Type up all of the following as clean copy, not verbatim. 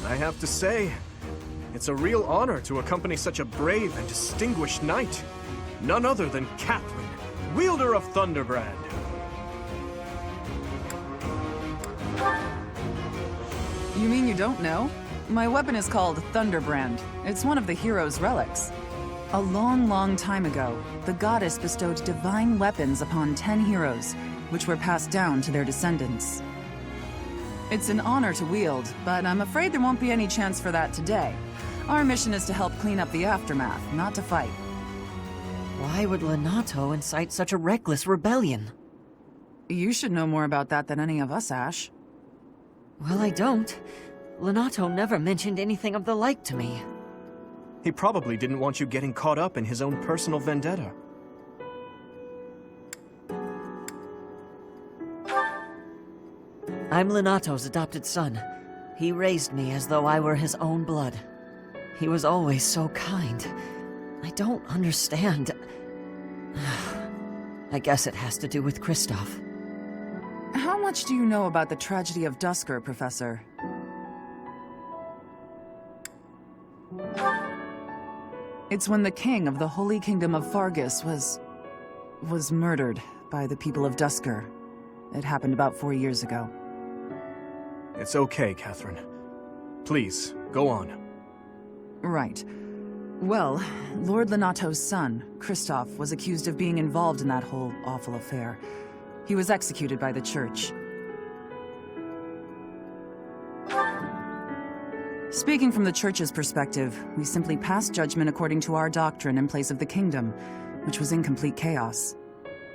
I have to say, it's a real honor to accompany such a brave and distinguished knight. None other than Catherine, wielder of Thunderbrand. You mean you don't know? My weapon is called Thunderbrand. It's one of the hero's relics. A long, long time ago, the goddess bestowed divine weapons upon 10 heroes, which were passed down to their descendants. It's an honor to wield, but I'm afraid there won't be any chance for that today. Our mission is to help clean up the aftermath, not to fight. Why would Lonato incite such a reckless rebellion? You should know more about that than any of us, Ash. Well, I don't. Lonato never mentioned anything of the like to me. He probably didn't want you getting caught up in his own personal vendetta. I'm Lonato's adopted son. He raised me as though I were his own blood. He was always so kind. I don't understand. I guess it has to do with Kristoff. How much do you know about the tragedy of Duscur, Professor? It's when the king of the Holy Kingdom of Fargus was murdered by the people of Duscur. It happened about 4 years ago. It's okay, Catherine. Please, go on. Right. Well, Lord Lonato's son, Kristoff, was accused of being involved in that whole awful affair. He was executed by the Church. Speaking from the Church's perspective, we simply passed judgment according to our doctrine in place of the kingdom, which was in complete chaos.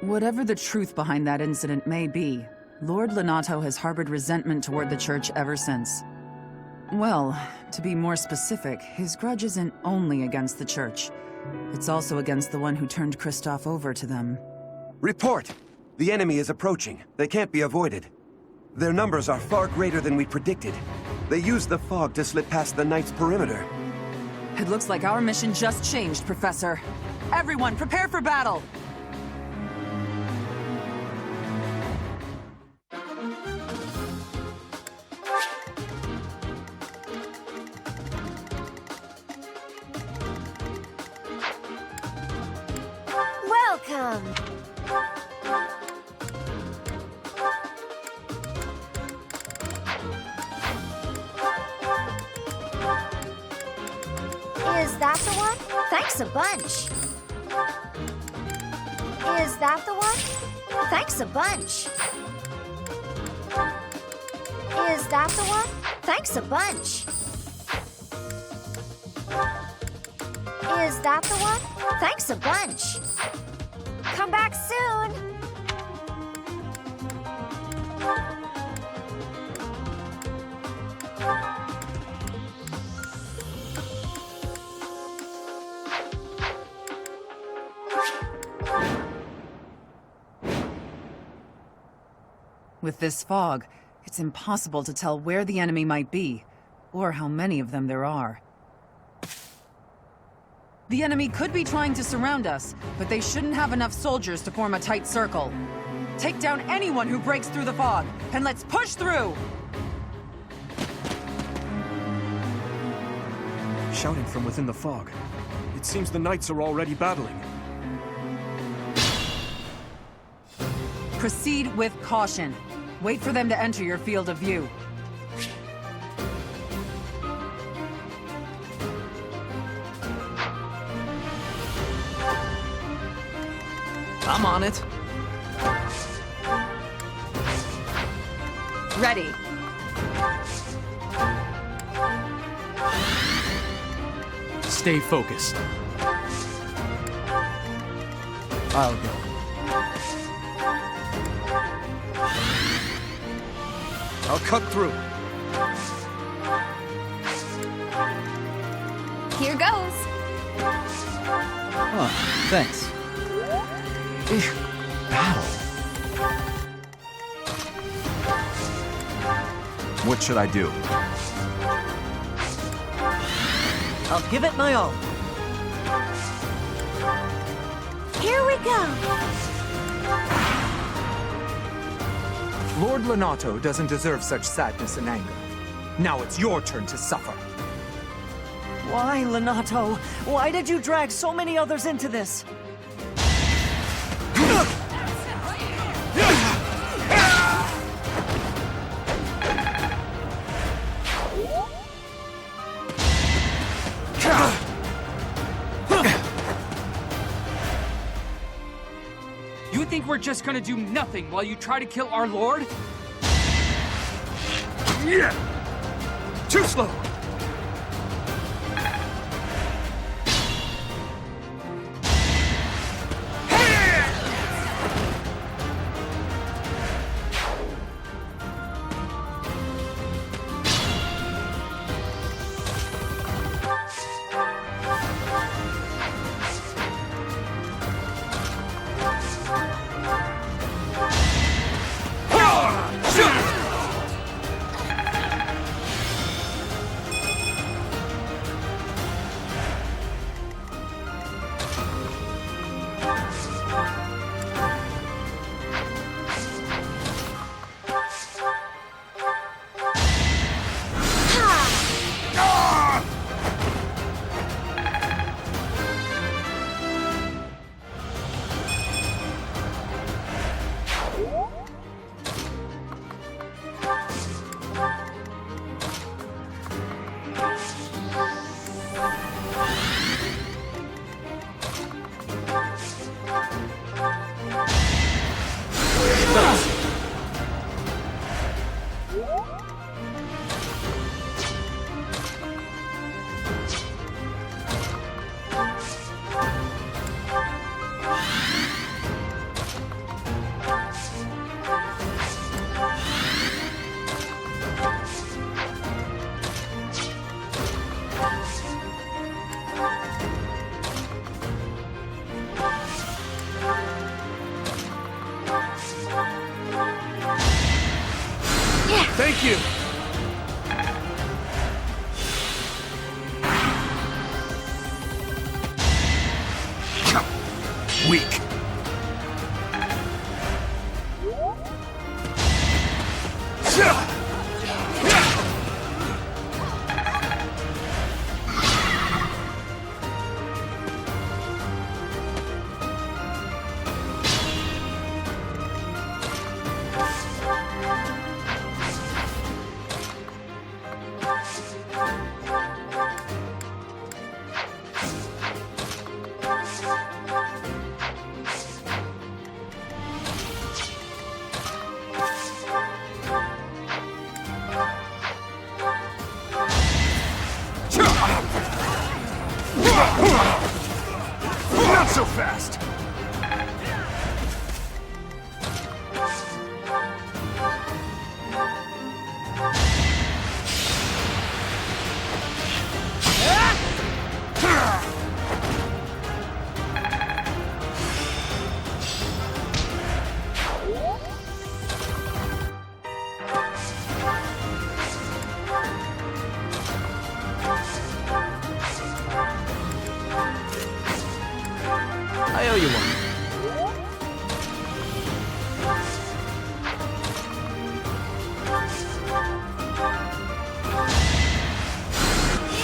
Whatever the truth behind that incident may be, Lord Lonato has harbored resentment toward the Church ever since. Well, to be more specific, his grudge isn't only against the Church. It's also against the one who turned Kristoff over to them. Report! The enemy is approaching. They can't be avoided. Their numbers are far greater than we predicted. They used the fog to slip past the Knight's perimeter. It looks like our mission just changed, Professor. Everyone, prepare for battle! Welcome! Is that the one? Thanks a bunch. Is that the one? Thanks a bunch. Is that the one? Thanks a bunch. Is that the one? Thanks a bunch. Come back soon. With this fog, it's impossible to tell where the enemy might be, or how many of them there are. The enemy could be trying to surround us, but they shouldn't have enough soldiers to form a tight circle. Take down anyone who breaks through the fog, and let's push through! Shouting from within the fog. It seems the knights are already battling. Proceed with caution. Wait for them to enter your field of view. I'm on it. Ready. Stay focused. I'll go. I'll cut through. Here goes. Oh, thanks. Battle. What should I do? I'll give it my all. Here we go. Lord Lonato doesn't deserve such sadness and anger. Now it's your turn to suffer. Why, Lonato? Why did you drag so many others into this? You think we're just gonna do nothing while you try to kill our lord? Yeah! Too slow! Thank you! Weak. Not so fast! I owe you one.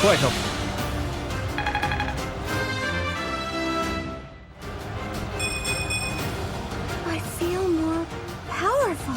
Quite helpful. I feel more powerful.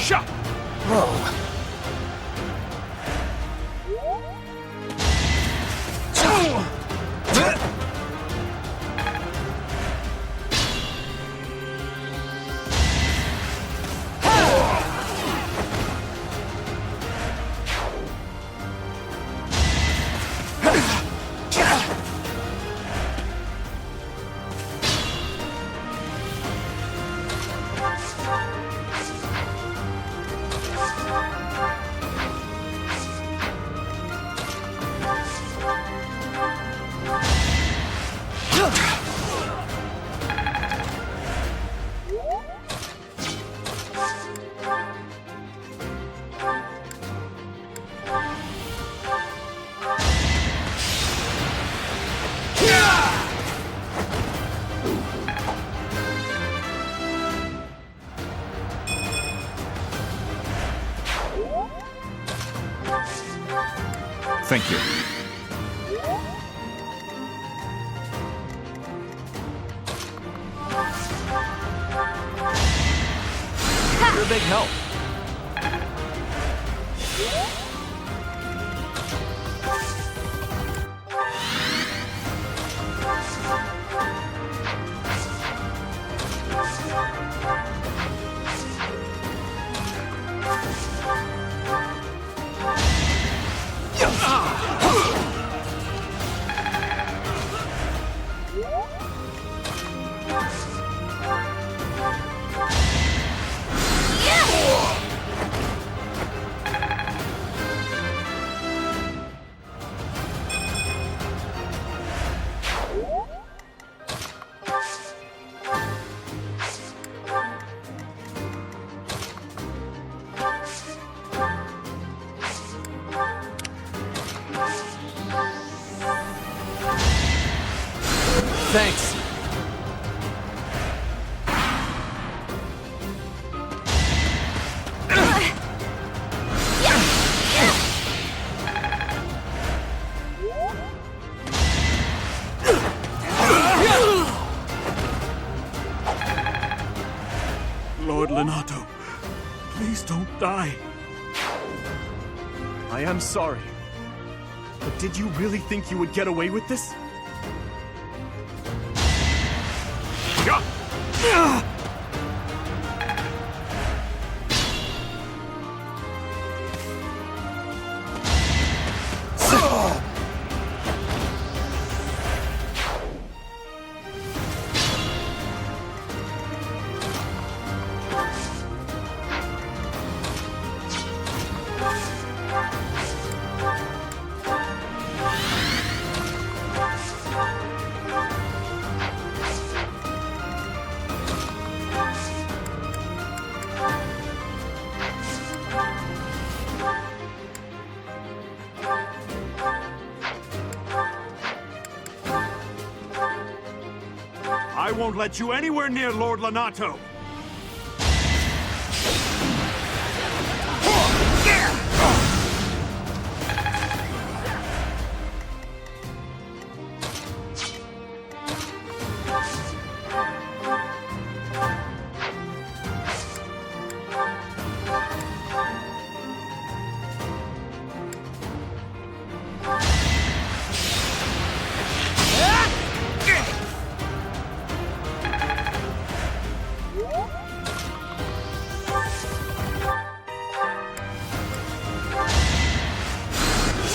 Shot! Thank you. You're a big help. Thanks. Lord Lonato, please don't die. I am sorry. But did you really think you would get away with this? I won't let you anywhere near Lord Lonato!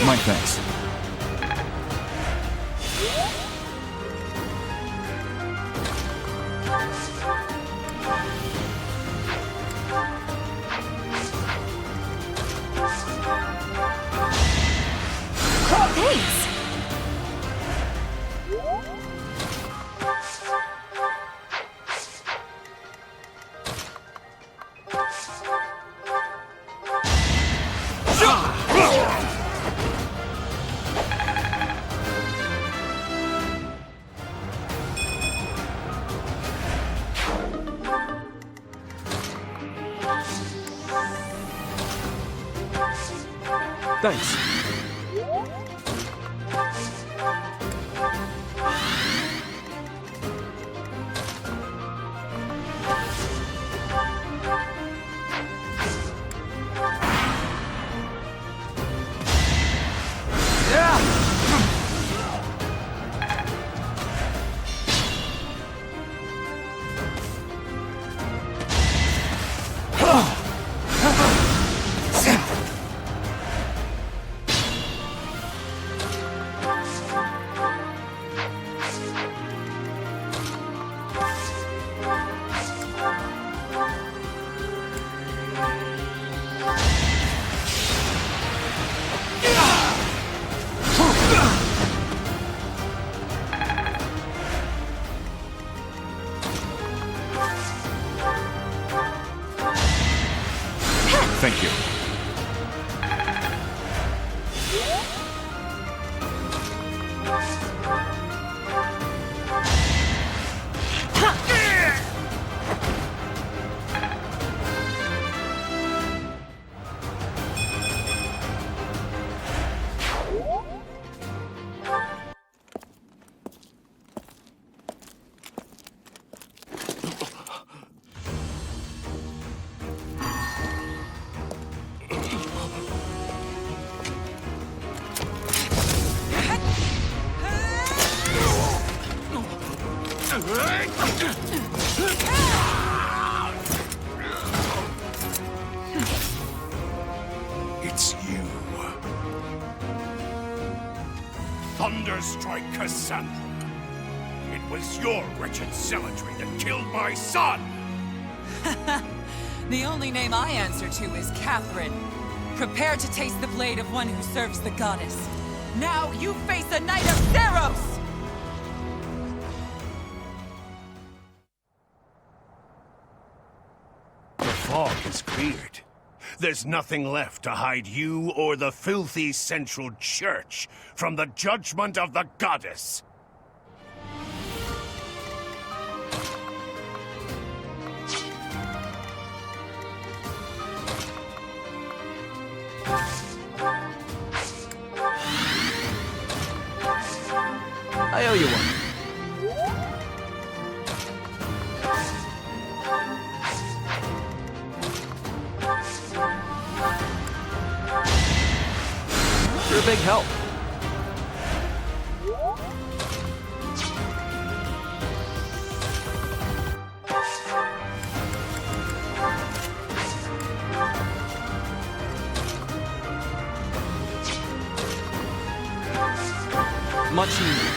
My thanks. Thanks! Thanks. Thank you. Thunderstrike Cassandra. It was your wretched zealotry that killed my son! The only name I answer to is Catherine. Prepare to taste the blade of one who serves the goddess. Now you face a Knight of Seiros! The fog is cleared. There's nothing left to hide you or the filthy Central Church from the judgment of the goddess. I owe you one. You're a big help. Much needed.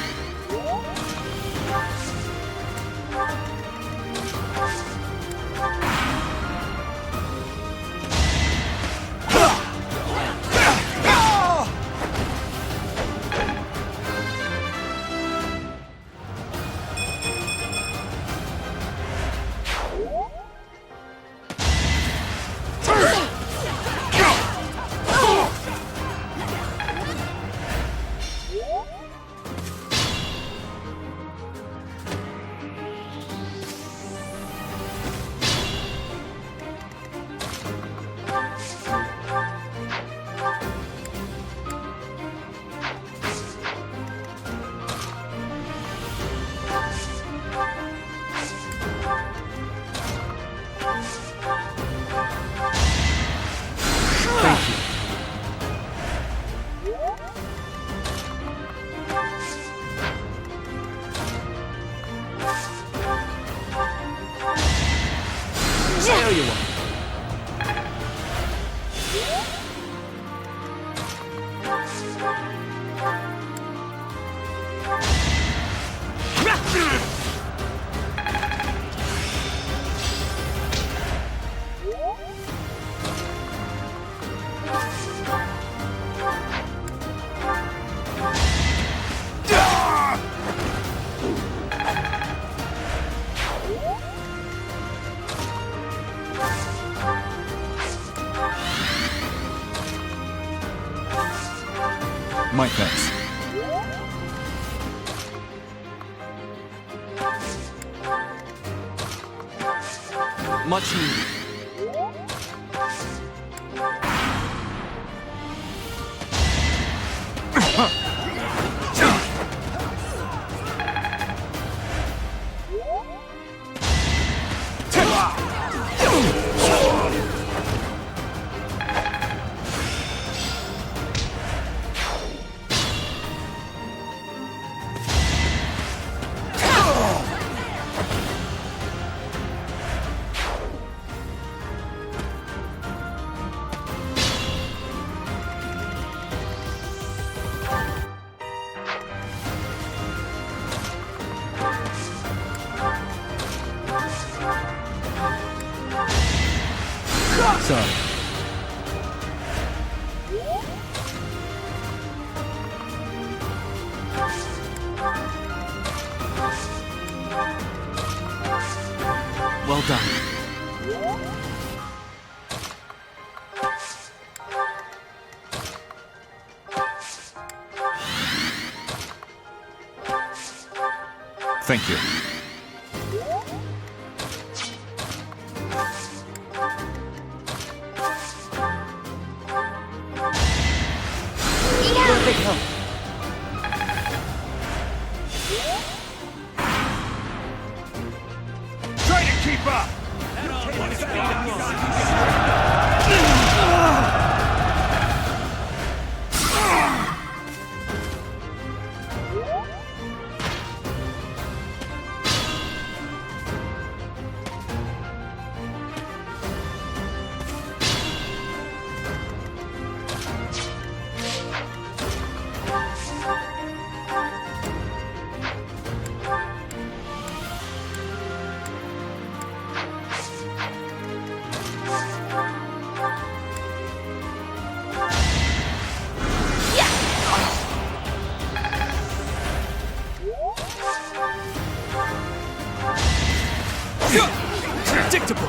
I owe you one. My thanks. Much needed. Sorry. Well done. Thank you. You're a big help. Try to keep up! Predictable!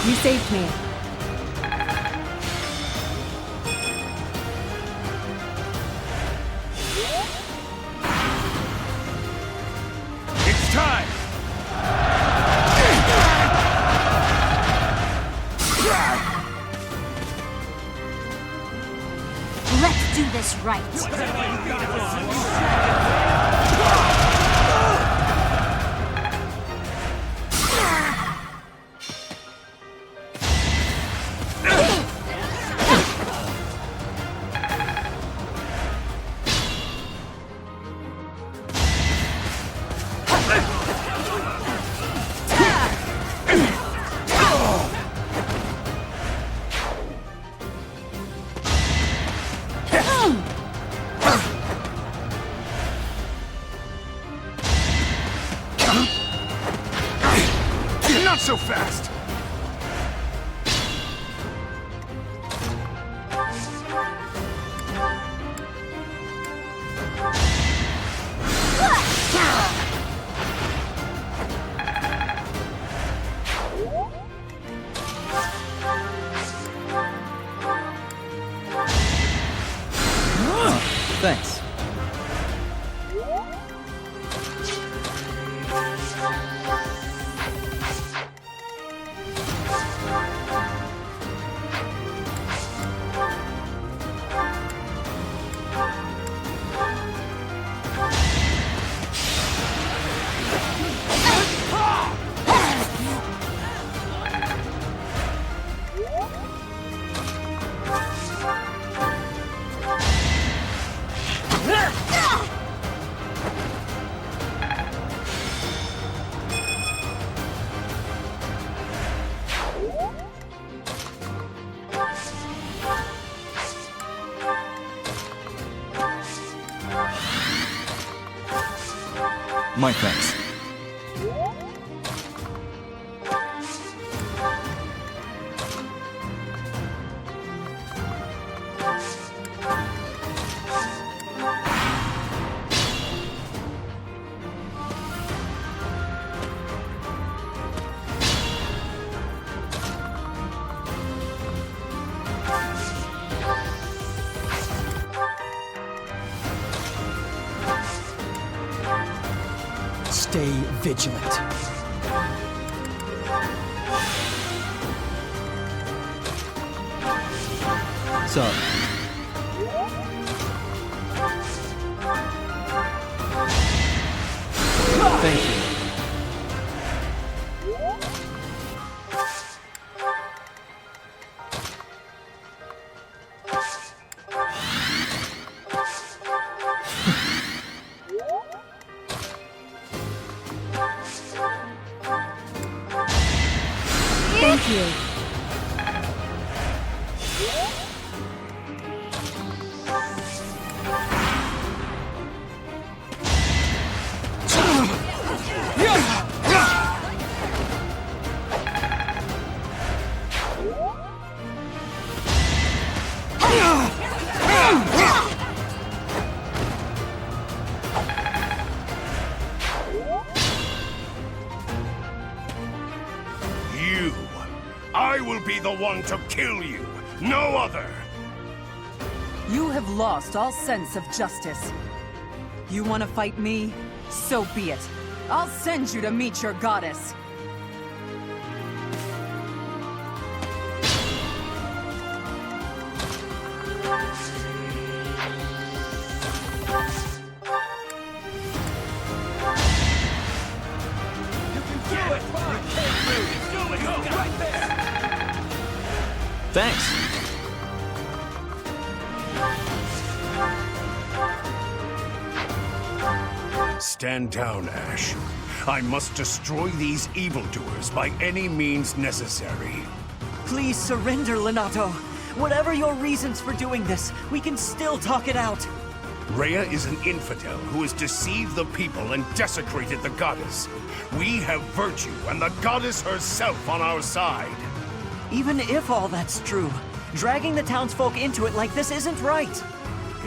You saved me. It's time! Let's do this right. Not so fast! Thanks. My thanks. Stay vigilant. Sorry. Thank you. Thank you. I will be the one to kill you, no other! You have lost all sense of justice. You want to fight me? So be it. I'll send you to meet your goddess. Thanks. Stand down, Ash. I must destroy these evildoers by any means necessary. Please surrender, Lonato. Whatever your reasons for doing this, we can still talk it out. Rhea is an infidel who has deceived the people and desecrated the goddess. We have virtue and the goddess herself on our side. Even if all that's true, dragging the townsfolk into it like this isn't right.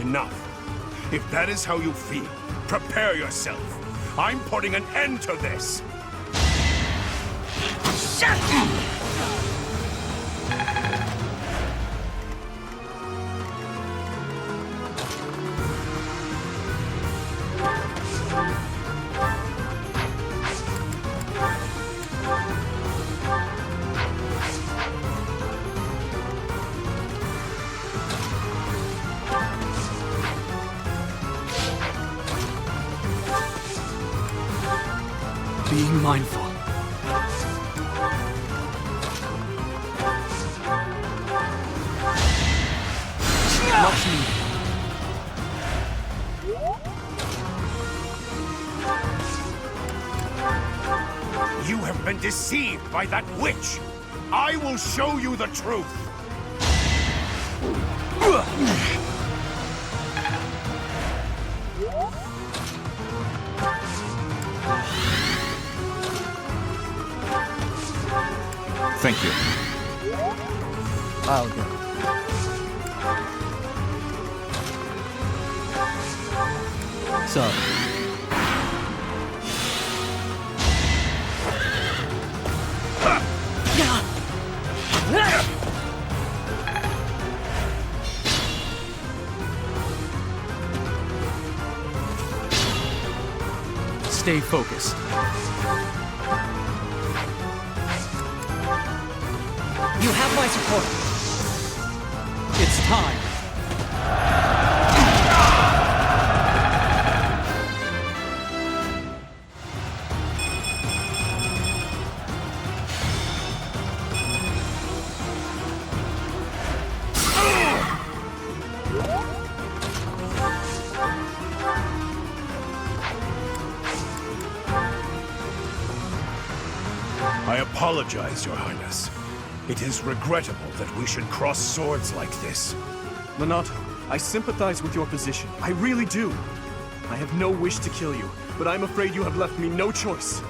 Enough. If that is how you feel, prepare yourself. I'm putting an end to this. Being mindful. Much needed. You have been deceived by that witch. I will show you the truth. Thank you. I'll go. Sorry. Stay focused. You have my support. It's time. I apologize, Your Highness. It is regrettable that we should cross swords like this. Lonato, I sympathize with your position. I really do. I have no wish to kill you, but I'm afraid you have left me no choice.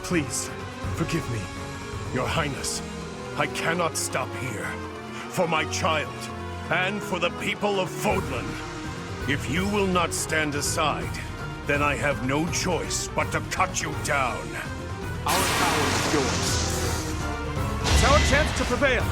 Please, forgive me. Your Highness, I cannot stop here. For my child, and for the people of Fodlan. If you will not stand aside, then I have no choice but to cut you down. Our power is yours. It's our chance to prevail.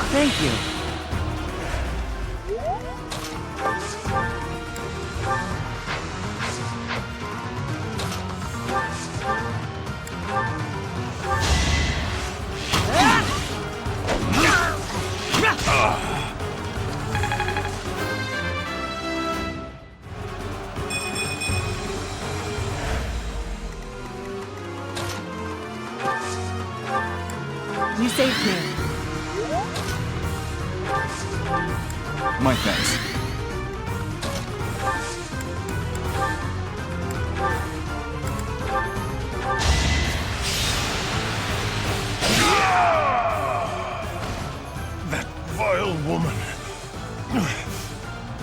Thank you. You saved me. My thanks. That vile woman.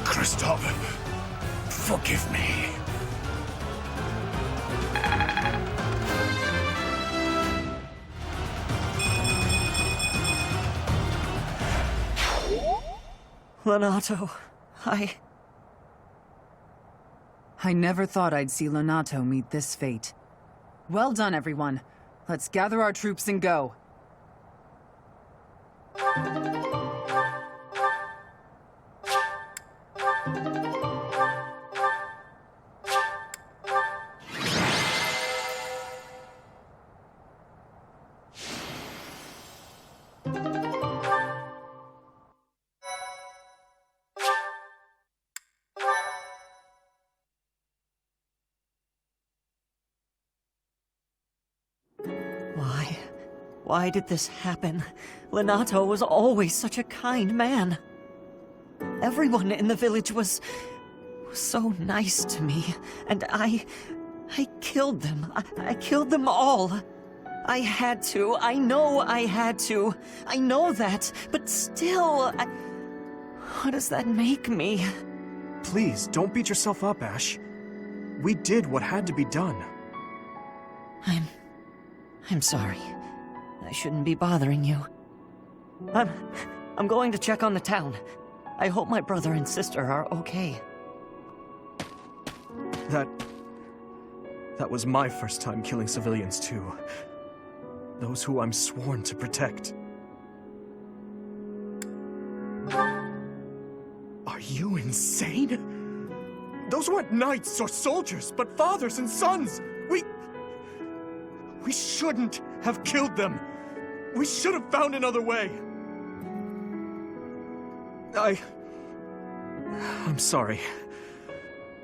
Kristoff, forgive me. Lonato, I never thought I'd see Lonato meet this fate. Well done, everyone. Let's gather our troops and go. Why did this happen? Lonato was always such a kind man. Everyone in the village was so nice to me, and I killed them. I killed them all. I had to. I know I had to. I know that, but still, what does that make me? Please, don't beat yourself up, Ash. We did what had to be done. I'm sorry. I shouldn't be bothering you. I'm going to check on the town. I hope my brother and sister are okay. That was my first time killing civilians, too. Those who I'm sworn to protect. Are you insane? Those weren't knights or soldiers, but fathers and sons! We shouldn't have killed them! We should have found another way! I'm sorry.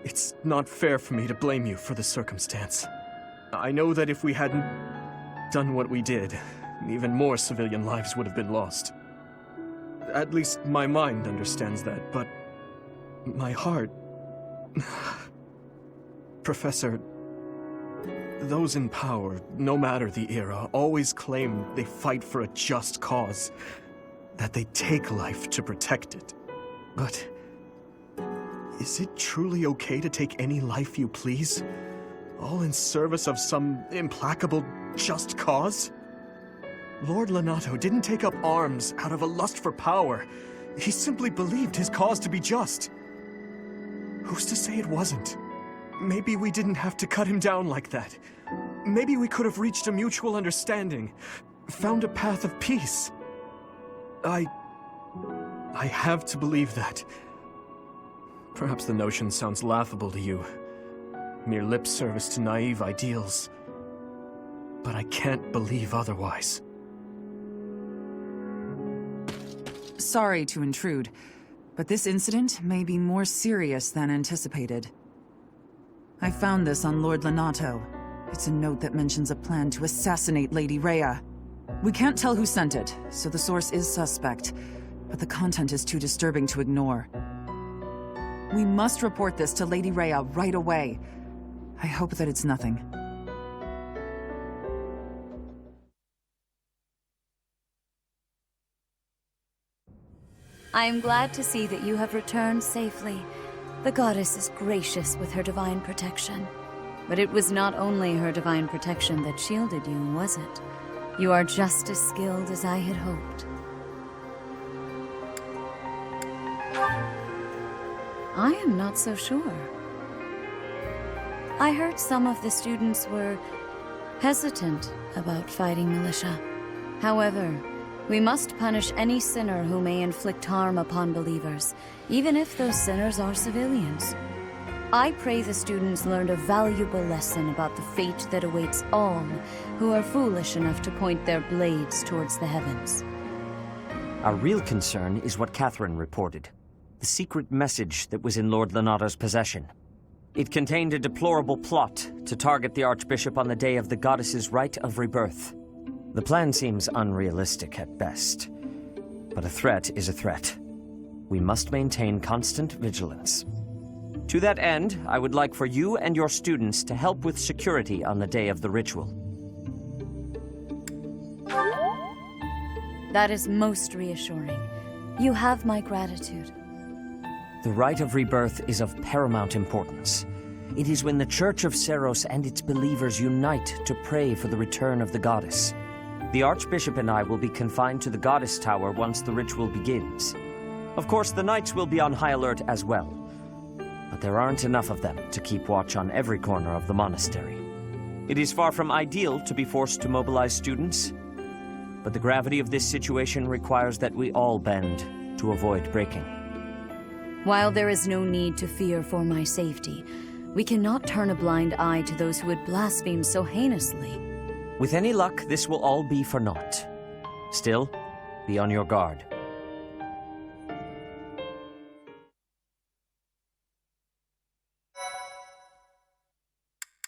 It's not fair for me to blame you for the circumstance. I know that if we hadn't done what we did, even more civilian lives would have been lost. At least my mind understands that, but my heart... Professor, those in power, no matter the era, always claim they fight for a just cause, that they take life to protect it. But is it truly okay to take any life you please? All in service of some implacable, just cause? Lord Lonato didn't take up arms out of a lust for power. He simply believed his cause to be just. Who's to say it wasn't? Maybe we didn't have to cut him down like that. Maybe we could have reached a mutual understanding, found a path of peace. I have to believe that. Perhaps the notion sounds laughable to you. Mere lip service to naive ideals. But I can't believe otherwise. Sorry to intrude, but this incident may be more serious than anticipated. I found this on Lord Lonato. It's a note that mentions a plan to assassinate Lady Rhea. We can't tell who sent it, so the source is suspect, but the content is too disturbing to ignore. We must report this to Lady Rhea right away. I hope that it's nothing. I am glad to see that you have returned safely. The goddess is gracious with her divine protection. But it was not only her divine protection that shielded you, was it? You are just as skilled as I had hoped. I am not so sure. I heard some of the students were hesitant about fighting militia. However, we must punish any sinner who may inflict harm upon believers, even if those sinners are civilians. I pray the students learned a valuable lesson about the fate that awaits all who are foolish enough to point their blades towards the heavens. Our real concern is what Catherine reported. The secret message that was in Lord Lonato's possession. It contained a deplorable plot to target the Archbishop on the day of the goddess's rite of rebirth. The plan seems unrealistic at best, but a threat is a threat. We must maintain constant vigilance. To that end, I would like for you and your students to help with security on the day of the ritual. That is most reassuring. You have my gratitude. The rite of rebirth is of paramount importance. It is when the Church of Seiros and its believers unite to pray for the return of the goddess. The Archbishop and I will be confined to the Goddess Tower once the ritual begins. Of course, the Knights will be on high alert as well. But there aren't enough of them to keep watch on every corner of the monastery. It is far from ideal to be forced to mobilize students, but the gravity of this situation requires that we all bend to avoid breaking. While there is no need to fear for my safety, we cannot turn a blind eye to those who would blaspheme so heinously. With any luck, this will all be for naught. Still, be on your guard.